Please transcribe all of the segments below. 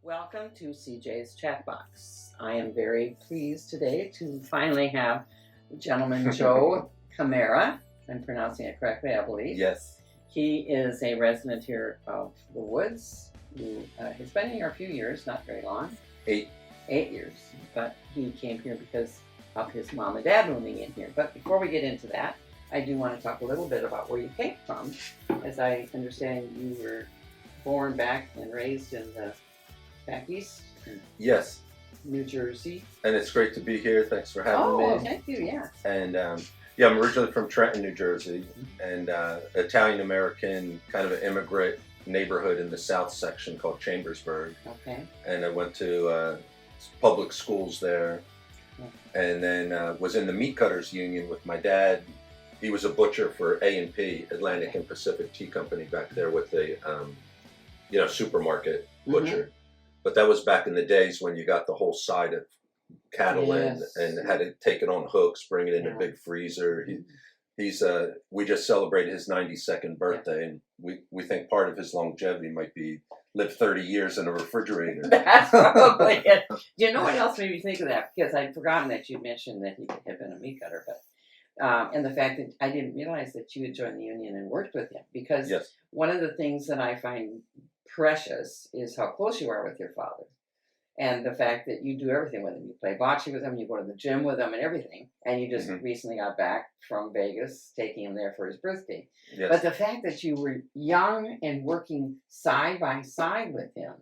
Welcome to CJ's Chat Box. I am very pleased today to finally have gentleman Joe Camara. I'm pronouncing it correctly, I believe. Yes. He is a resident here of the Woods. He's been here a few years, not very long. 8 years. But he came here because of his mom and dad moving in here. But before we get into that, I do want to talk a little bit about where you came from. As I understand, you were born back and raised in the back east? Yes. New Jersey. And it's great to be here. Thanks for having me. Oh, thank you, yeah. And I'm originally from Trenton, New Jersey, and Italian-American kind of an immigrant neighborhood in the south section called Chambersburg. Okay. And I went to public schools there, and then was in the Meat Cutters Union with my dad. He was a butcher for A&P, Atlantic and Pacific Tea Company back there with the, supermarket butcher. But that was back in the days when you got the whole side of cattle in and had to take it on hooks, bring it in a big freezer. We just celebrated his 92nd birthday, and we think part of his longevity might be live 30 years in a refrigerator. That's probably it. Do you know what else made me think of that? Because I'd forgotten that you mentioned that he had been a meat cutter, but and the fact that I didn't realize that you had joined the union and worked with him. Because one of the things that I find precious is how close you are with your father, and the fact that you do everything with him. You play bocce with him, you go to the gym with him and everything, and you just recently got back from Vegas, taking him there for his birthday. But the fact that you were young and working side by side with him,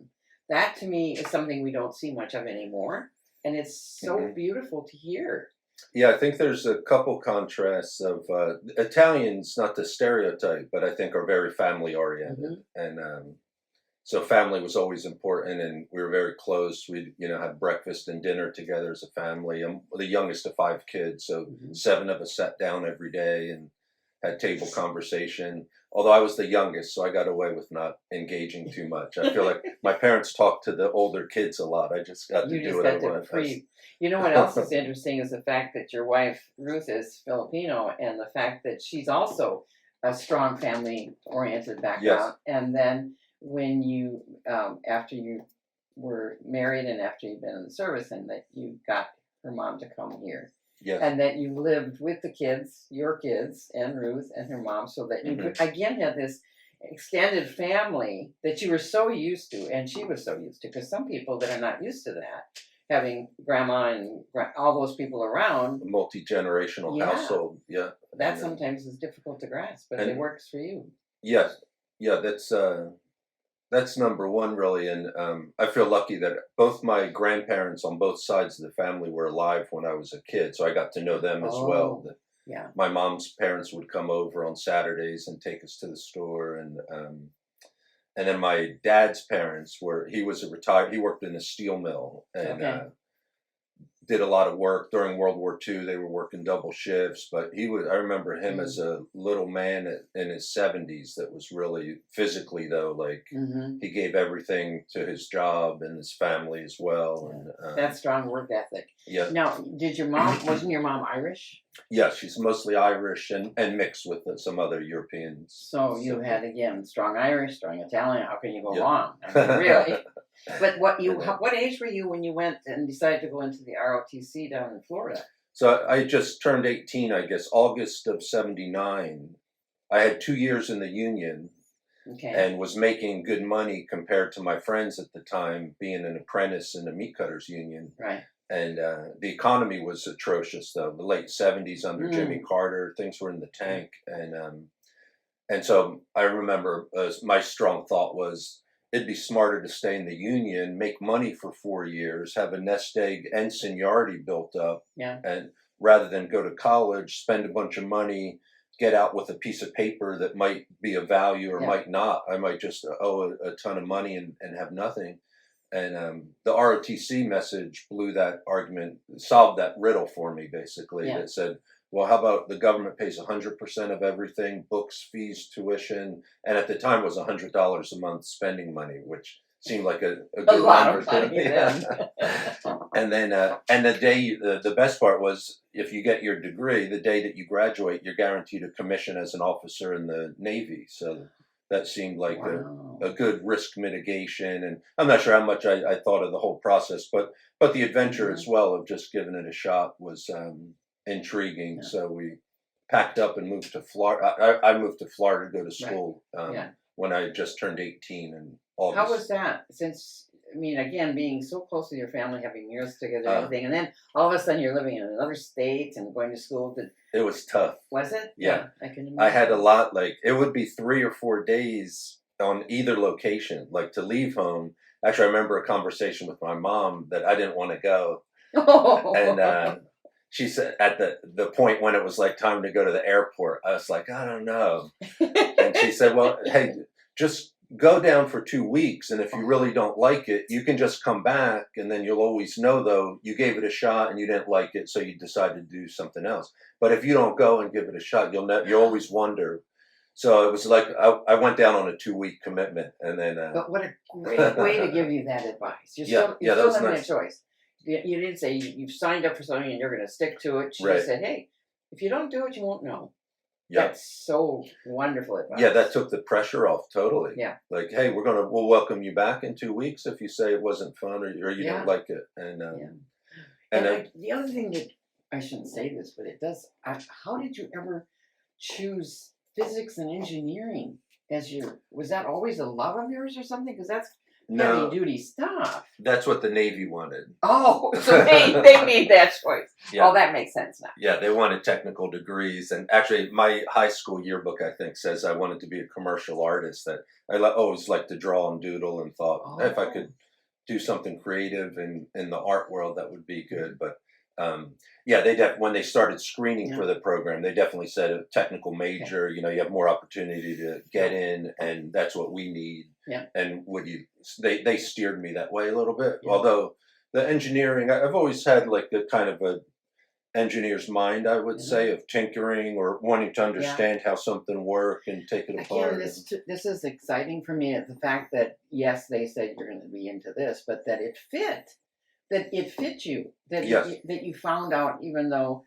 that to me is something we don't see much of anymore, and it's so beautiful to hear. Yeah, I think there's a couple contrasts of Italians, not to stereotype, but I think are very family oriented, and so family was always important, and we were very close. We'd, have breakfast and dinner together as a family. I'm the youngest of 5 kids, so 7 of us sat down every day and had table conversation. Although I was the youngest, so I got away with not engaging too much. I feel like my parents talked to the older kids a lot. I just got to do what I wanted. You know what else is interesting is the fact that your wife, Ruth, is Filipino, and the fact that she's also a strong family-oriented background. And then when you, after you were married and after you've been in the service, and that you got her mom to come here. Yes. And that you lived with the kids, your kids, and Ruth and her mom, so that you could, again, have this extended family that you were so used to, and she was so used to, because some people that are not used to that, having grandma and all those people around. A multi-generational household, That sometimes is difficult to grasp, but it works for you. Yes, that's number one, really, and I feel lucky that both my grandparents on both sides of the family were alive when I was a kid, so I got to know them as well. My mom's parents would come over on Saturdays and take us to the store, and then my dad's parents he worked in a steel mill, and did a lot of work during World War II. They were working double shifts, but I remember him as a little man in his 70s that was really physically, though, like he gave everything to his job and his family as well. And that's strong work ethic. Yeah. Now, wasn't your mom Irish? Yeah, she's mostly Irish and mixed with some other Europeans. So you had, again, strong Irish, strong Italian. How can you go wrong? I mean, really? But what age were you when you went and decided to go into the ROTC down in Florida? So I just turned 18, I guess, August of 79. I had 2 years in the union and was making good money compared to my friends at the time, being an apprentice in the meat cutters union. Right. And the economy was atrocious, though. The late 70s under Jimmy Carter, things were in the tank. And so I remember my strong thought was, it'd be smarter to stay in the union, make money for 4 years, have a nest egg and seniority built up, and rather than go to college, spend a bunch of money, get out with a piece of paper that might be of value or might not. I might just owe a ton of money and have nothing. And the ROTC message blew that argument, solved that riddle for me, basically. That said, well, how about the government pays 100% of everything, books, fees, tuition, and at the time it was $100 a month spending money, which seemed like a good lot of money. And then, and the best part was, if you get your degree, the day that you graduate, you're guaranteed a commission as an officer in the Navy. So that seemed like Wow. a good risk mitigation. And I'm not sure how much I thought of the whole process, but the adventure Mhm. as well of just giving it a shot was intriguing. Yeah. So we packed up and moved to Florida. I moved to Florida to go to Right. school Yeah. when I had just turned 18 in How August. was that? Since I mean, again, being so close to your family, having years together, and Uh, everything, and then all of a sudden you're living in another state and going to school. it was tough. Was it? Yeah. I can I had a imagine. lot, like, it would be 3 or 4 days on either location, like to leave home. Actually, I remember a conversation with my mom that I didn't want to go. And she said at the point when it was like time to go to the airport, I was like, I don't know. And she said, well, hey, just go down for 2 weeks. And if you really don't like it, you can just come back. And then you'll always know, though, you gave it a shot and you didn't like it. So you decided to do something else. But if you don't go and give it a shot, you'll always wonder. So it was like I went down on a 2 week commitment. And then. But what a great way to give you that advice. You're Yeah, you're that still was having nice. a choice. You didn't say you've signed up for something and you're going to stick to it. She Right. just said, hey, if you don't do it, you won't know. Yeah. That's so wonderful advice. Yeah, that took the pressure off totally. Yeah. Like, hey, we'll welcome you back in 2 weeks if you say it wasn't fun or you Yeah. don't like it. And Yeah. and The other thing that I shouldn't say this, but it does. How did you ever choose physics and engineering as your? Was that always a love of yours or something? Because that's no, heavy duty stuff. that's what the Navy wanted. Oh, so they made that choice. Yeah. Oh, that makes sense now. Yeah, they wanted technical degrees, and actually, my high school yearbook I think says I wanted to be a commercial artist. That I always liked to draw and doodle, and thought if I could do something creative in the art world, that would be good. But yeah, when they started screening for the program, they definitely said a technical major. You know, you have more opportunity to get in, and that's what we need. Yeah. And they steered me that way a little bit. Yeah. Although the engineering, I've always had like a kind of a engineer's mind, I would say, of tinkering or wanting to understand how something works and take it apart. Again, this is exciting for me. The fact that yes, they said you're going to be into this, but that it fit you, that you found out, even though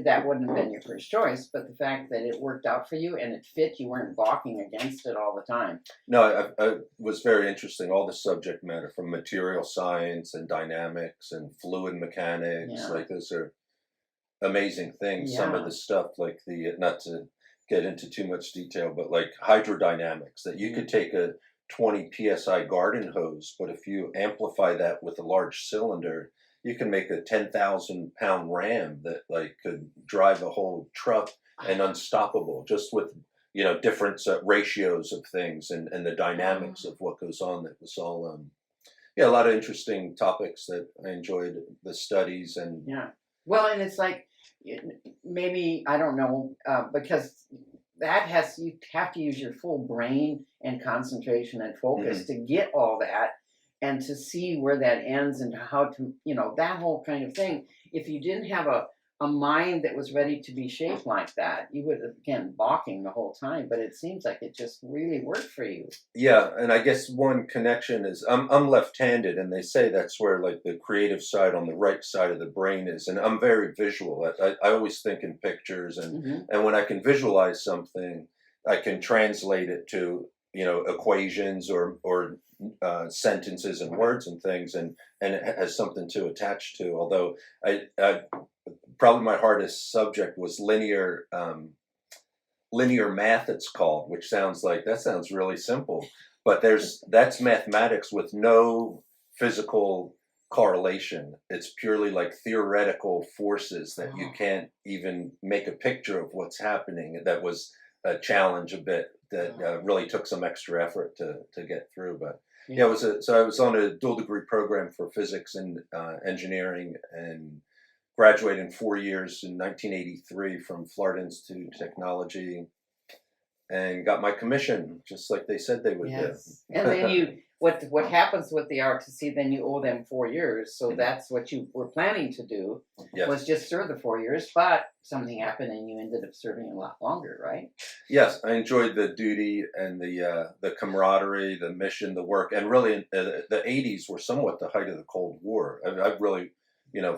that wouldn't have been your first choice, but the fact that it worked out for you and it fit, you weren't balking against it all the time. No, I was very interesting. All the subject matter from material science and dynamics and fluid mechanics, like those are amazing things. Yeah. Some of the stuff, like not to get into too much detail, but like hydrodynamics, that you could take a 20 psi garden hose, but if you amplify that with a large cylinder, you can make a 10,000 pound ram that like could drive a whole truck and unstoppable, just with different ratios of things and the dynamics of what goes on. That was all a lot of interesting topics that I enjoyed the studies. And well, and it's like maybe I don't know because you have to use your full brain and concentration and focus to get all that and to see where that ends and how to that whole kind of thing. If you didn't have a mind that was ready to be shaped like that, you would have been balking the whole time. But it seems like it just really worked for you. Yeah, and I guess one connection is I'm left-handed, and they say that's where like the creative side on the right side of the brain is, and I'm very visual. I always think in pictures, and when I can visualize something, I can translate it to equations or sentences and words and things, and it has something to attach to. Although I probably my hardest subject was linear math, it's called, which sounds really simple, but that's mathematics with no physical correlation. It's purely like theoretical forces that you can't even make a picture of what's happening. That was a challenge a bit that really took some extra effort to get through. But I was on a dual degree program for physics and engineering, and graduated in 4 years in 1983 from Florida Institute of Technology, and got my commission just like they said they would do. And then what happens with the RTC, then you owe them 4 years. So that's what you were planning to do, was just serve the 4 years, but something happened and you ended up serving a lot longer, right? Yes, I enjoyed the duty and the camaraderie, the mission, the work, and really the 80s were somewhat the height of the Cold War. I really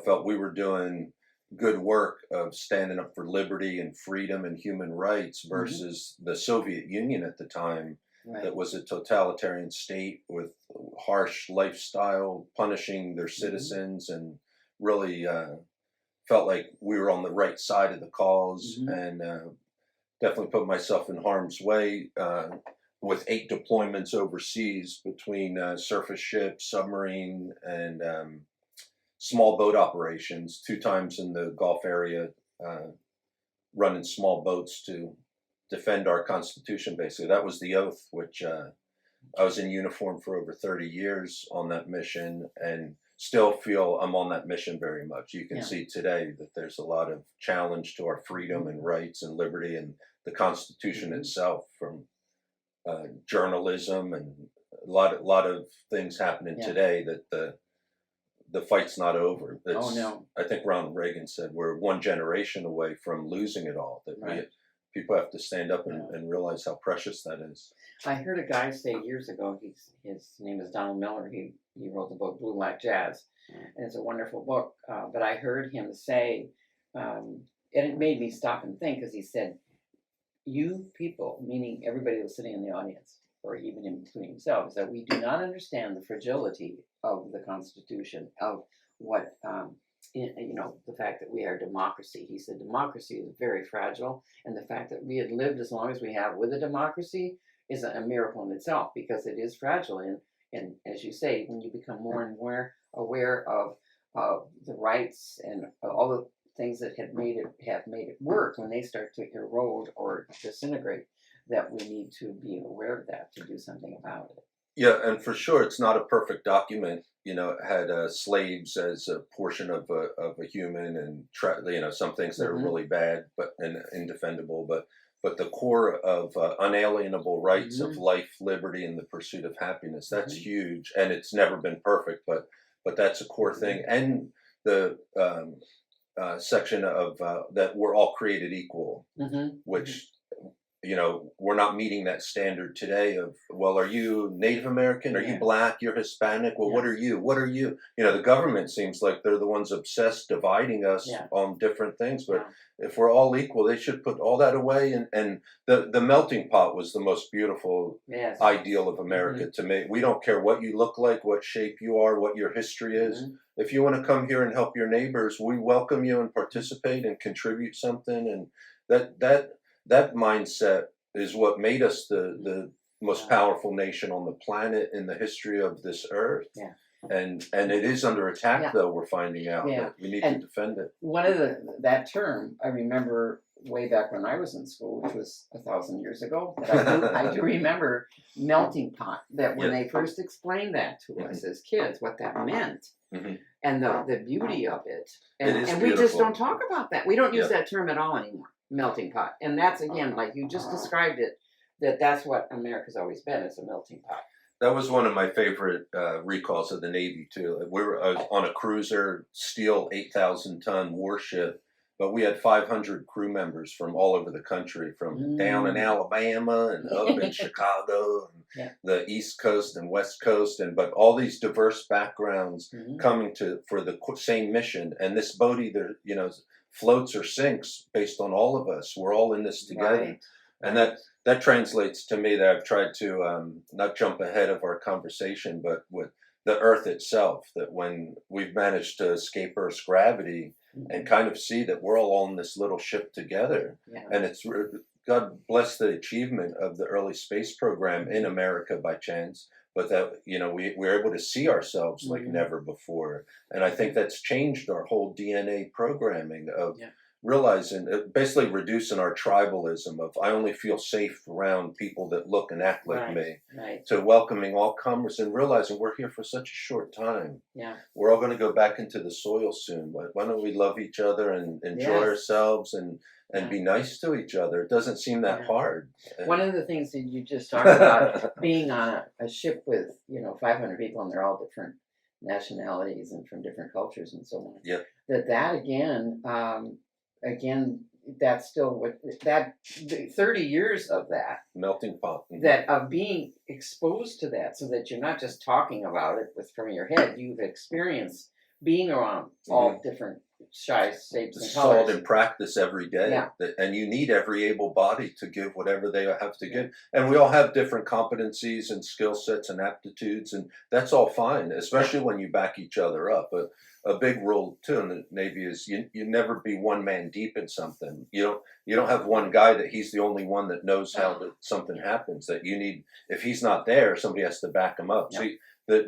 felt we were doing good work of standing up for liberty and freedom and human rights versus the Soviet Union at the time. that was a totalitarian state with harsh lifestyle, punishing their citizens, and really felt like we were on the right side of the cause, and definitely put myself in harm's way with 8 deployments overseas between surface ships, submarine, and small boat operations, 2 times in the Gulf area, running small boats to defend our Constitution, basically. That was the oath, which I was in uniform for over 30 years on that mission, and still feel I'm on that mission very much. You can see today that there's a lot of challenge to our freedom and rights and liberty and the Constitution itself, from journalism, and a lot of things happening today that the fight's not over. I think Ronald Reagan said we're 1 generation away from losing it all. That people have to stand up and realize how precious that is. I heard a guy say years ago, his name is Donald Miller, he wrote the book Blue Black Jazz, and it's a wonderful book, but I heard him say, and it made me stop and think, because he said, you people, meaning everybody that was sitting in the audience, or even including himself, is that we do not understand the fragility of the Constitution, of what, the fact that we are democracy. He said democracy is very fragile, and the fact that we had lived as long as we have with a democracy is a miracle in itself, because it is fragile. And as you say, when you become more and more aware of the rights and all the things that have made it work, when they start to erode or disintegrate, that we need to be aware of that, to do something about it. Yeah, and for sure, it's not a perfect document. It had slaves as a portion of a human, and some things that are really bad and indefendable. But the core of unalienable rights of life, liberty, and the pursuit of happiness, that's huge, and it's never been perfect, but that's a core thing. And the section of that we're all created equal, which we're not meeting that standard today of, well, are you Native American? Are you Black? You're Hispanic? Well, what are you? What are you? The government seems like they're the ones obsessed dividing us on different things. But if we're all equal, they should put all that away. And the melting pot was the most beautiful ideal of America to me. We don't care what you look like, what shape you are, what your history is. If you want to come here and help your neighbors, we welcome you and participate and contribute something. And that mindset is what made us the most powerful nation on the planet in the history of this earth. And it is under attack, though, we're finding out that we need to defend it. One of that term, I remember way back when I was in school, which was 1,000 years ago, but I do remember melting pot, that when they first explained that to us as kids, what that meant, and the beauty of it. And we just don't talk about that. We don't use that term at all anymore. Melting pot. And that's, again, like you just described it, that's what America's always been, is a melting pot. That was one of my favorite recalls of the Navy, too. I was on a cruiser, steel 8,000-ton warship, but we had 500 crew members from all over the country, from down in Alabama and up in Chicago, and the East Coast and West Coast, but all these diverse backgrounds coming for the same mission. And this boat either, floats or sinks based on all of us. We're all in this together. And that translates to me that I've tried to not jump ahead of our conversation, but with the Earth itself, that when we've managed to escape Earth's gravity and kind of see that we're all on this little ship together. And it's, God bless the achievement of the early space program in America by chance, but that, we're able to see ourselves like never before. And I think that's changed our whole DNA programming of realizing, basically reducing our tribalism of, I only feel safe around people that look and act like me, to welcoming all comers and realizing we're here for such a short time. We're all going to go back into the soil soon. Why don't we love each other and enjoy ourselves and be nice to each other? It doesn't seem that hard. One of the things that you just talked about, being on a ship with 500 people, and they're all different nationalities and from different cultures and so on. That again, that's still what 30 years of that melting pot, that of being exposed to that, so that you're not just talking about it from your head. You've experienced being around all different shapes and solid colors. in practice every day. Yeah. And you need every able body to give whatever they have to give. And we all have different competencies and skill sets and aptitudes, and that's all fine, especially when you back each other up. A big rule too in the Navy is you never be one man deep in something. You don't have one guy that he's the only one that knows how something happens. That you need, if he's not there, somebody has to back him up. Yeah. So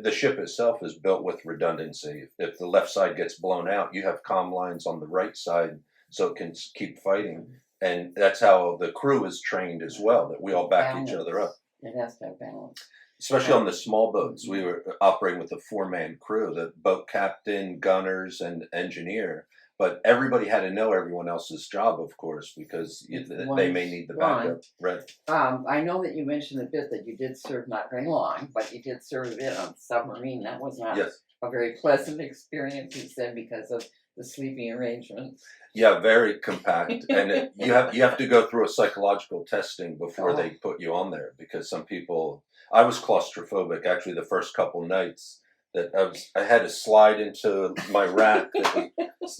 the ship itself is built with redundancy. If the left side gets blown out, you have comm lines on the right side so it can keep fighting. And that's how the crew is trained as well, that we all back each other up. It has to have balance. Especially on the small boats. We were operating with a 4-man crew, the boat captain, gunners, and engineer. But everybody had to know everyone else's job, of course, because they may need the backup. Right. I know that you mentioned a bit that you did serve not very long, but you did serve a bit on submarine. That was not a very pleasant experience, you said, because of the sleeping arrangements. Yeah, very compact, and you have to go through a psychological testing before they put you on there, because some people. I was claustrophobic actually the first couple nights. That I had to slide into my rack that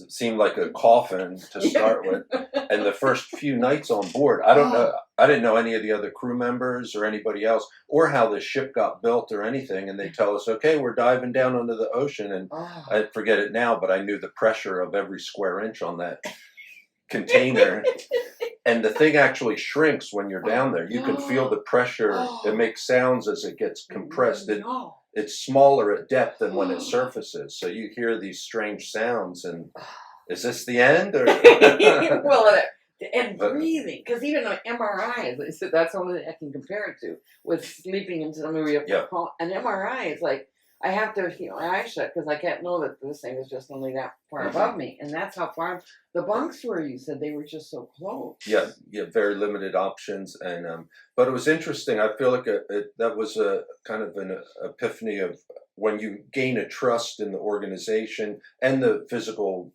seemed like a coffin to start with, and the first few nights on board, I didn't know any of the other crew members or anybody else, or how the ship got built or anything, and they tell us, okay, we're diving down into the ocean, and I forget it now, but I knew the pressure of every square inch on that container. And the thing actually shrinks when you're down there. You can feel the pressure. It makes sounds as it gets compressed. It's smaller at depth than when it surfaces. So you hear these strange sounds, and is this the end? Or? Well, and breathing, because even on MRI, that's only thing I can compare it to, with sleeping in some area. An MRI is like, I have to keep my eyes shut because I can't know that this thing is just only that far above me. And that's how far the bunks were. You said they were just so close. Yeah, very limited options. And but it was interesting. I feel like that was a kind of an epiphany of when you gain a trust in the organization and the physical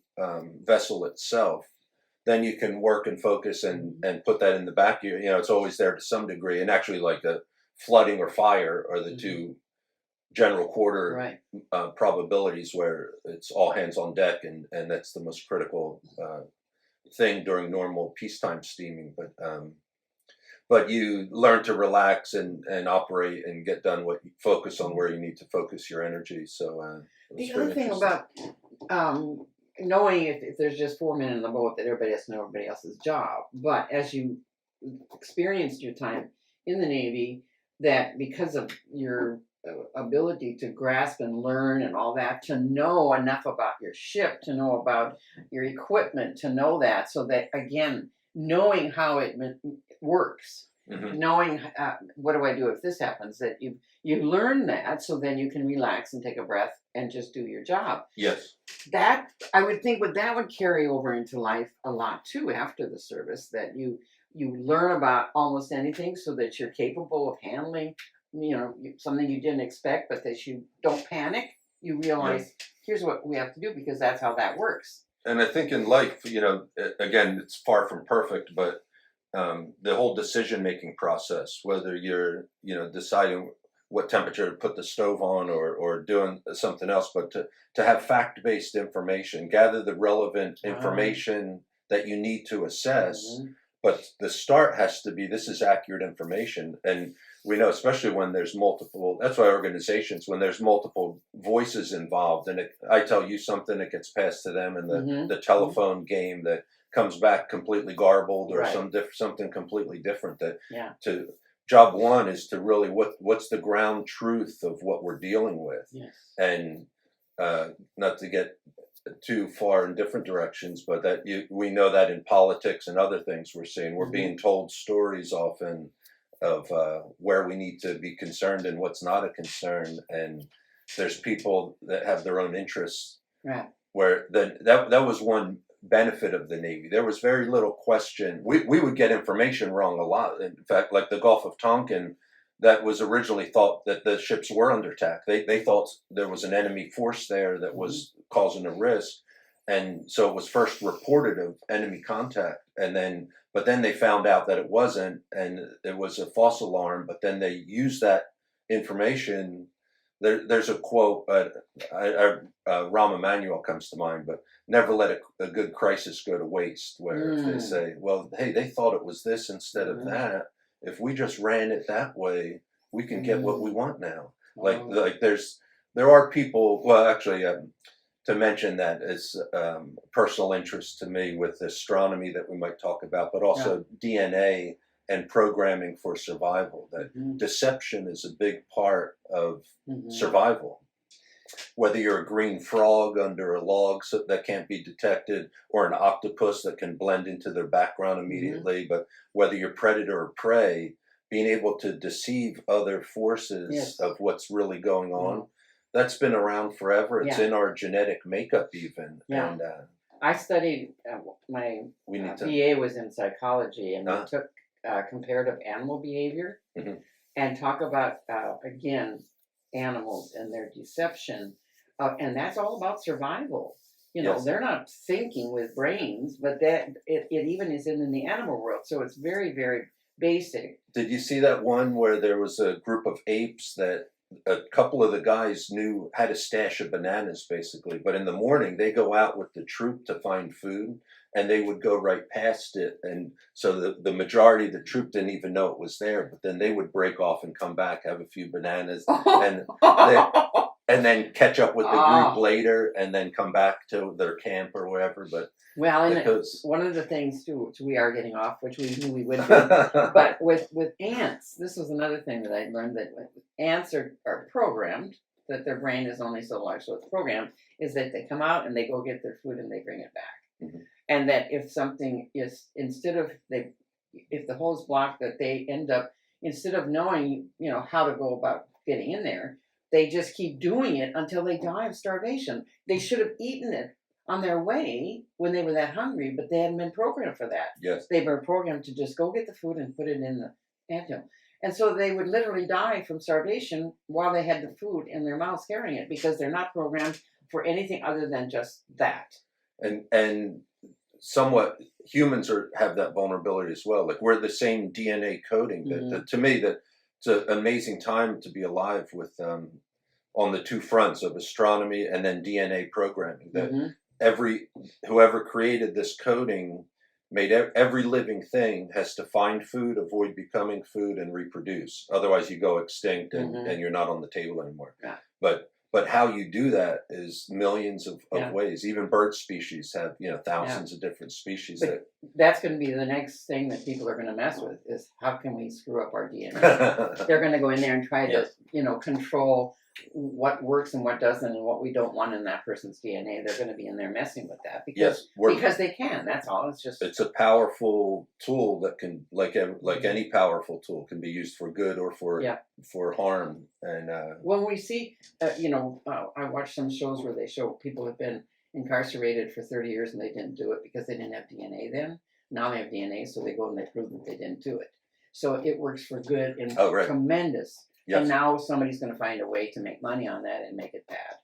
vessel itself, then you can work and focus and put that in the back. It's always there to some degree. And actually, like the flooding or fire are the two general quarter probabilities where it's all hands on deck, and that's the most critical thing during normal peacetime steaming. But you learn to relax and operate and get done focus on where you need to focus your energy. So the other thing about knowing if there's just 4 men in the boat, that everybody has to know everybody else's job. But as you experienced your time in the Navy, that because of your ability to grasp and learn and all that, to know enough about your ship, to know about your equipment, to know that, so that, again, knowing how it works, knowing what do I do if this happens, that you learn that, so then you can relax and take a breath and just do your job. Yes. That, I would think, that would carry over into life a lot too after the service, that you learn about almost anything so that you're capable of handling something you didn't expect, but that you don't panic. You realize, here's what we have to do, because that's how that works. And I think in life, again, it's far from perfect, but the whole decision-making process, whether you're, deciding what temperature to put the stove on or doing something else, but to have fact-based information, gather the relevant information that you need to assess. But the start has to be, this is accurate information. And we know, especially when there's multiple, that's why organizations, when there's multiple voices involved, and I tell you something, it gets passed to them, and the telephone game that comes back completely garbled, or something completely different. Job one is to really, what's the ground truth of what we're dealing with? And not to get too far in different directions, but we know that in politics and other things we're being told stories often of where we need to be concerned and what's not a concern, and there's people that have their own interests. Where that was one benefit of the Navy. There was very little question. We would get information wrong a lot. In fact, like the Gulf of Tonkin, that was originally thought that the ships were under attack. They thought there was an enemy force there that was causing a risk. And so it was first reported of enemy contact, but then they found out that it wasn't, and it was a false alarm. But then they used that information there's a quote, Rahm Emanuel comes to mind, but never let a good crisis go to waste, where if they say, well, hey, they thought it was this instead of that. If we just ran it that way, we can get what we want now. Like there are people, well, actually, to mention that it's personal interest to me with astronomy that we might talk about, but also DNA and programming for survival. That deception is a big part of survival. Whether you're a green frog under a log that can't be detected, or an octopus that can blend into their background immediately, but whether you're predator or prey, being able to deceive other forces of what's really going on, that's been around forever. It's in our genetic makeup even. And I studied, my BA was in psychology, and we took comparative animal behavior and talk about, again, animals and their deception. And that's all about survival. You know, they're not thinking with brains, but that it even is in the animal world. So it's very, very basic. Did you see that one where there was a group of apes that a couple of the guys had a stash of bananas, basically, but in the morning they go out with the troop to find food, and they would go right past it, and so the majority of the troop didn't even know it was there, but then they would break off and come back, have a few bananas, and then catch up with the group later, and then come back to their camp or wherever. But one of the things too, which we are getting off, which we knew we would do, but with ants, this was another thing that I learned, that ants are programmed, that their brain is only so large, so it's programmed, is that they come out and they go get their food and they bring it back. And that if something is, if the hole's blocked, that they end up, instead of knowing, you know, how to go about getting in there, they just keep doing it until they die of starvation. They should have eaten it on their way when they were that hungry, but they hadn't been programmed for that. They were programmed to just go get the food and put it in the anthill. And so they would literally die from starvation while they had the food in their mouths carrying it, because they're not programmed for anything other than just that. And somewhat humans have that vulnerability as well. Like, we're the same DNA coding. That to me, that it's an amazing time to be alive with on the two fronts of astronomy and then DNA programming. That whoever created this coding made every living thing has to find food, avoid becoming food, and reproduce. Otherwise, you go extinct and you're not on the table anymore. But how you do that is millions of ways. Even bird species have, you know, thousands of different species. That's going to be the next thing that people are going to mess with, is how can we screw up our DNA? They're going to go in there and try to, you know, control what works and what doesn't, and what we don't want in that person's DNA. They're going to be in there messing with that because they can. That's all. It's a powerful tool that can, like any powerful tool, can be used for good or for harm. And when we see, you know, I watch some shows where they show people have been incarcerated for 30 years and they didn't do it because they didn't have DNA then. Now they have DNA, so they go and they prove that they didn't do it. So it works for good and tremendous. And now somebody's going to find a way to make money on that and make it bad.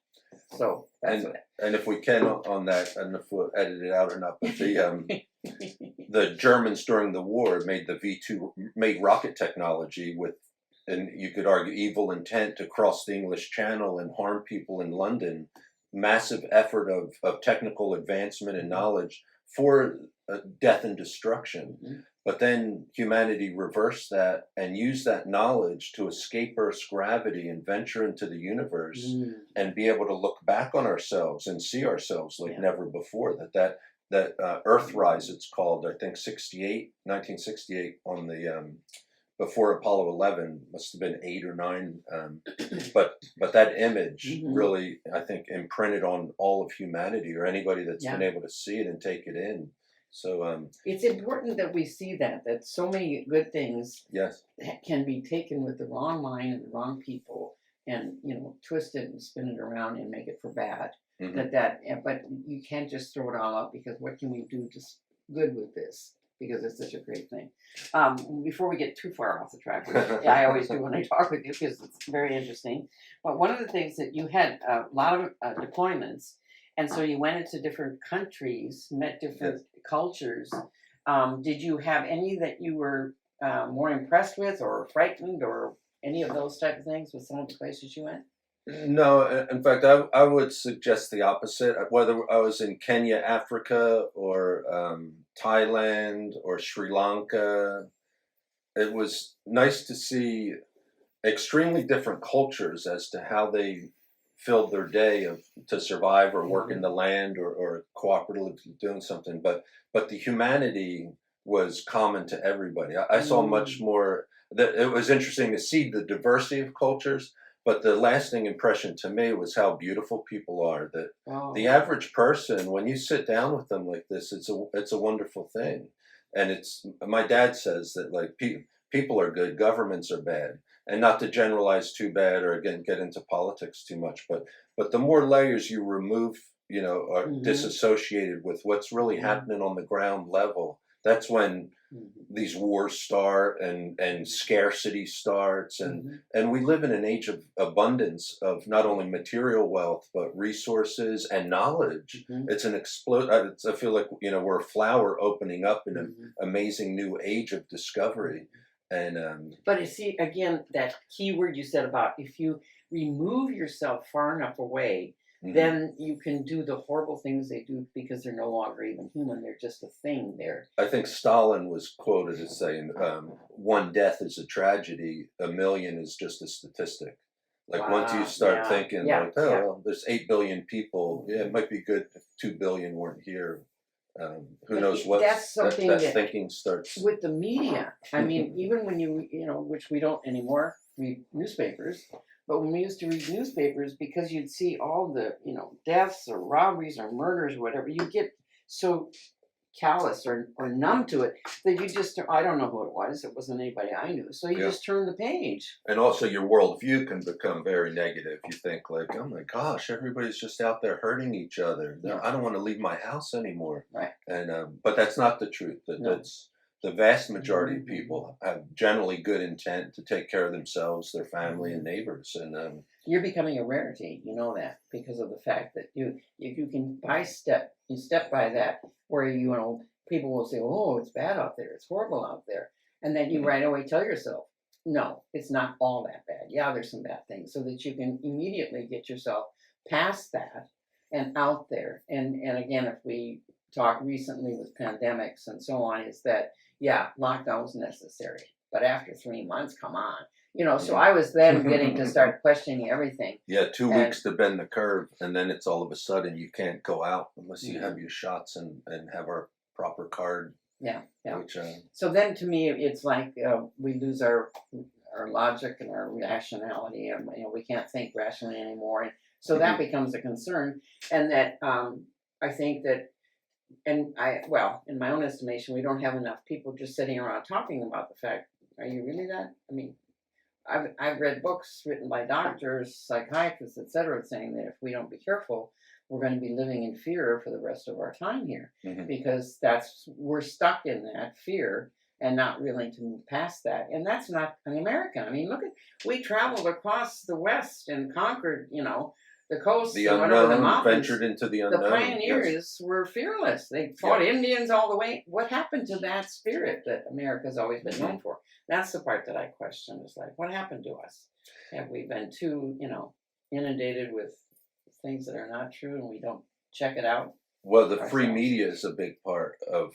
So that's and if we can on that, and if we'll edit it out or not, but the Germans during the war made rocket technology with, and you could argue, evil intent to cross the English Channel and harm people in London. Massive effort of technical advancement and knowledge for death and destruction. But then humanity reversed that and used that knowledge to escape Earth's gravity and venture into the universe and be able to look back on ourselves and see ourselves like never before. That Earthrise, it's called, I think 1968 on the before Apollo 11, must have been 8 or 9. But that image really, I think, imprinted on all of humanity, or anybody that's been able to see it and take it in. So it's important that we see that so many good things can be taken with the wrong mind and the wrong people, and, you know, twist it and spin it around and make it for bad. But you can't just throw it all out, because what can we do just good with this? Because it's such a great thing. Before we get too far off the track, which I always do when I talk with you, because it's very interesting. But one of the things that you had a lot of deployments, and so you went into different countries, met different cultures. Did you have any that you were more impressed with, or frightened, or any of those type of things with some of the places you went? No, in fact, I would suggest the opposite. Whether I was in Kenya, Africa, or Thailand, or Sri Lanka, it was nice to see extremely different cultures as to how they filled their day to survive or work in the land or cooperatively doing something. But the humanity was common to everybody. I saw much more. That it was interesting to see the diversity of cultures. But the lasting impression to me was how beautiful people are. That the average person, when you sit down with them like this, it's a wonderful thing. And it's my dad says that like people are good, governments are bad, and not to generalize too bad or again get into politics too much. But the more layers you remove, are disassociated with what's really happening on the ground level. That's when these wars start and scarcity starts and we live in an age of abundance of not only material wealth but resources and knowledge. It's an I feel like we're a flower opening up in an amazing new age of discovery. And but you see again that key word you said about if you remove yourself far enough away, then you can do the horrible things they do because they're no longer even human. They're just a thing there. I think Stalin was quoted as saying, one death is a tragedy, a million is just a statistic. Like once you start thinking well, there's 8 billion people, it might be good if 2 billion weren't here. Who knows what that thinking starts. With the media, I mean, even when which we don't anymore, read newspapers. But when we used to read newspapers, because you'd see all the, deaths or robberies or murders or whatever, you get so callous or numb to it that you just, I don't know who it was. It wasn't anybody I knew. So you just turn the page. And also your worldview can become very negative. You think like, oh my gosh, everybody's just out there hurting each other. Yeah. I don't want to leave my house anymore. Right. And but that's not the truth. That's the vast majority of people have generally good intent to take care of themselves, their family, and neighbors. And you're becoming a rarity. You know that because of the fact that if you can step by that, where people will say, "Oh, it's bad out there. It's horrible out there," and then you right away tell yourself, "No, it's not all that bad. Yeah, there's some bad things," so that you can immediately get yourself past that and out there. And again, if we talk recently with pandemics and so on, is that lockdown was necessary, but after 3 months, come on. So I was then getting to start questioning everything. Yeah, 2 weeks to bend the curve, and then it's all of a sudden you can't go out unless you have your shots and have our proper card. Yeah. Which, so then to me, it's like we lose our logic and our rationality, and we can't think rationally anymore. And so that becomes a concern, and that I think that. And in my own estimation, we don't have enough people just sitting around talking about the fact. Are you really that? I mean, I've read books written by doctors, psychiatrists, etc., saying that if we don't be careful, we're going to be living in fear for the rest of our time here, because we're stuck in that fear and not willing to move past that. And that's not an American. I mean, we traveled across the West and conquered, the coast, the unknown, the mountains, ventured into the unknown. The pioneers were fearless. They fought Indians all the way. What happened to that spirit that America's always been known for? That's the part that I question. Is like, what happened to us? Have we been too, inundated with things that are not true, and we don't check it out? Well, the free media is a big part of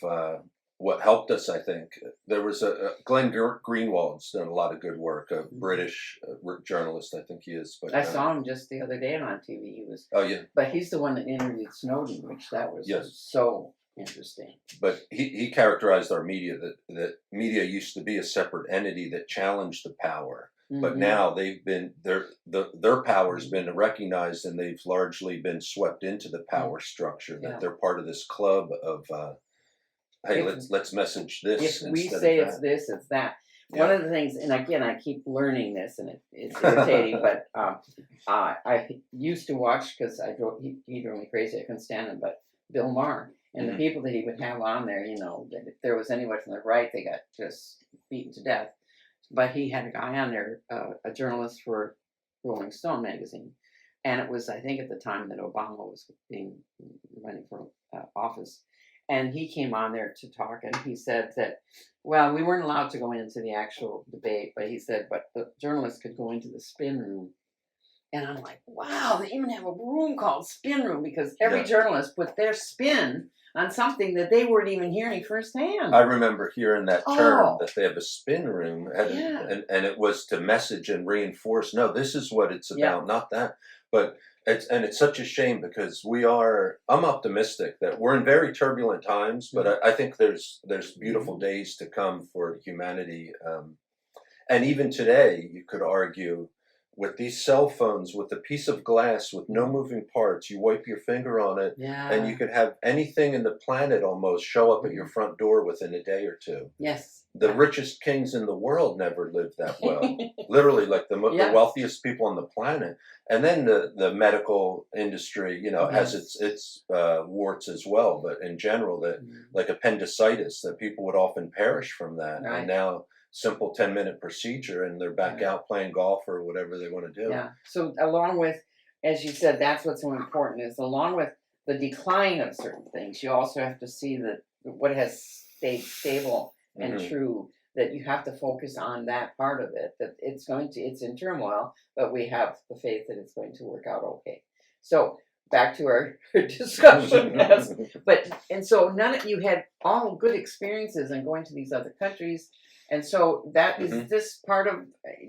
what helped us, I think. There was Glenn Greenwald's done a lot of good work, a British journalist, I think he is. But I saw him just the other day on TV. He was. Oh yeah. But he's the one that interviewed Snowden, which that was so interesting. But he characterized our media that media used to be a separate entity that challenged the power. But now they've been their power's been recognized, and they've largely been swept into the power structure. That they're part of this club of. Hey, let's message this. If we say it's this, it's that. Yeah. One of the things, and again, I keep learning this, and it's irritating, but I used to watch, because he drove me crazy, I couldn't stand him, but Bill Maher, and the people that he would have on there, that if there was anyone from the right, they got just beaten to death. But he had a guy on there, a journalist for Rolling Stone magazine, and it was, I think, at the time that Obama was running for office. And he came on there to talk, and he said that, well, we weren't allowed to go into the actual debate, but he said, but the journalists could go into the spin room And I'm like, wow, they even have a room called Spin Room because every journalist put their spin on something that they weren't even hearing firsthand. I remember hearing that term, that they have a spin room, and it was to message and reinforce, no, this is what it's about, not that. But it's such a shame because I'm optimistic that we're in very turbulent times, but I think there's beautiful days to come for humanity. And even today, you could argue, with these cell phones, with a piece of glass with no moving parts, you wipe your finger on it, and you could have anything in the planet almost show up at your front door within a day or two. Yes. The richest kings in the world never lived that well. Literally, like the wealthiest people on the planet. And then the medical industry, has its warts as well. But in general, like appendicitis, that people would often perish from that. Right. And now, simple 10-minute procedure and they're back out playing golf or whatever they want to do. Yeah. So along with, as you said, that's what's so important is along with the decline of certain things, you also have to see that what has stayed stable and true, that you have to focus on that part of it, that it's in turmoil, but we have the faith that it's going to work out okay. So back to our discussion. And so you had all good experiences in going to these other countries. And so that is this part of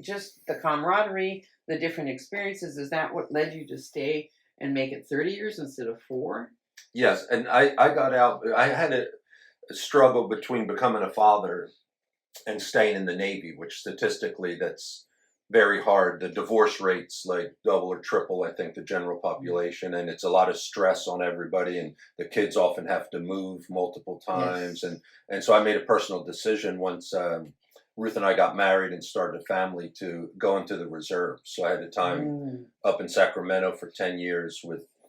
just the camaraderie, the different experiences. Is that what led you to stay and make it 30 years instead of 4? Yes. And I got out. I had a struggle between becoming a father and staying in the Navy, which statistically that's very hard. The divorce rate's like double or triple, I think, the general population. And it's a lot of stress on everybody. And the kids often have to move multiple times. Yes. And so I made a personal decision once Ruth and I got married and started a family to go into the reserve. So I had a time up in Sacramento for 10 years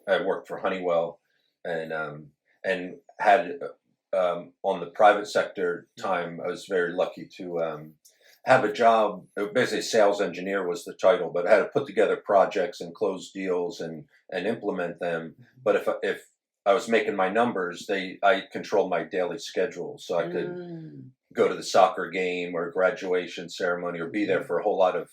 I worked for Honeywell and had on the private sector time, I was very lucky to have a job. Basically, sales engineer was the title, but I had to put together projects and close deals and implement them. But if I was making my numbers, I controlled my daily schedule, so I could go to the soccer game or graduation ceremony or be there for a whole lot of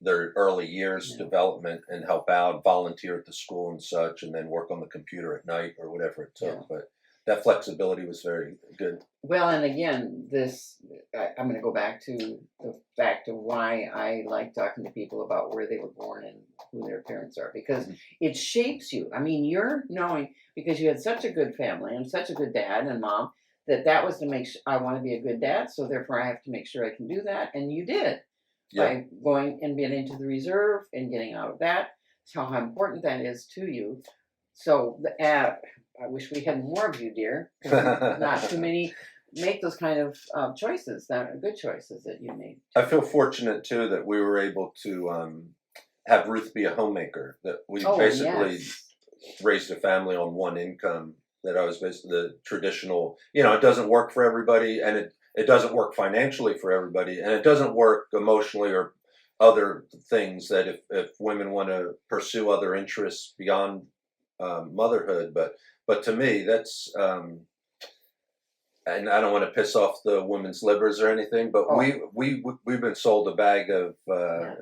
their early years development and help out, volunteer at the school and such, and then work on the computer at night or whatever it took. Yeah. But that flexibility was very good. Well, and again, I'm going to go back to why I like talking to people about where they were born and who their parents are, because it shapes you. I mean, you're knowing, because you had such a good family and such a good dad and mom, that was to make sure I want to be a good dad, so therefore I have to make sure I can do that, and you did by going and getting into the reserve and getting out of that. So how important that is to you. So I wish we had more of you, dear. Not too many make those kind of choices, that are good choices that you made. I feel fortunate too that we were able to have Ruth be a homemaker. That we basically raised a family on one income. That I was basically the traditional. It doesn't work for everybody, and it doesn't work financially for everybody, and it doesn't work emotionally or other things. That if women want to pursue other interests beyond motherhood, but to me, that's, and I don't want to piss off the women's livers or anything, but we've been sold a bag of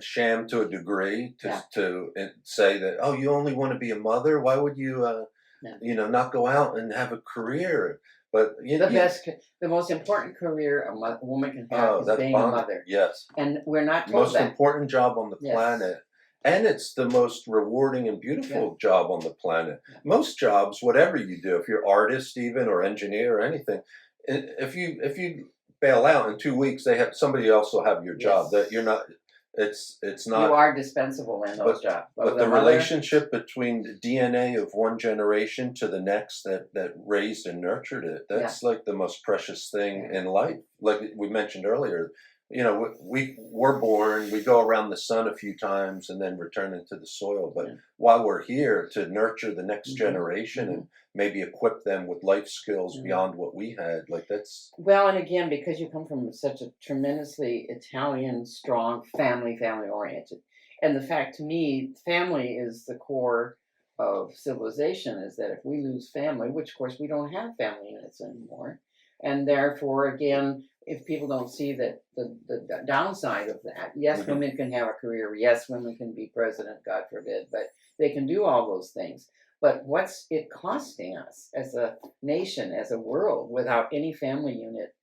sham to a degree to say that, oh, you only want to be a mother? Why would you, not go out and have a career? But the most important career a woman can have is being a mother. Yes, and we're not told most important job on the planet. And it's the most rewarding and beautiful job on the planet. Most jobs, whatever you do, if you're artist even or engineer or anything, if you bail out in 2 weeks, somebody else will have your job. That you're not. It's not. You are dispensable in those jobs. But the relationship between the DNA of one generation to the next that raised and nurtured it, that's like the most precious thing in life. Like we mentioned earlier. We're born, we go around the sun a few times and then return into the soil. But while we're here to nurture the next generation and maybe equip them with life skills beyond what we had, like that's... Well, and again, because you come from such a tremendously Italian, strong family-oriented. And the fact to me, family is the core of civilization, is that if we lose family, which of course we don't have family units anymore, and therefore, again, if people don't see that the downside of that, yes, women can have a career, yes, women can be president, God forbid, but they can do all those things. But what's it costing us as a nation, as a world, without any family unit,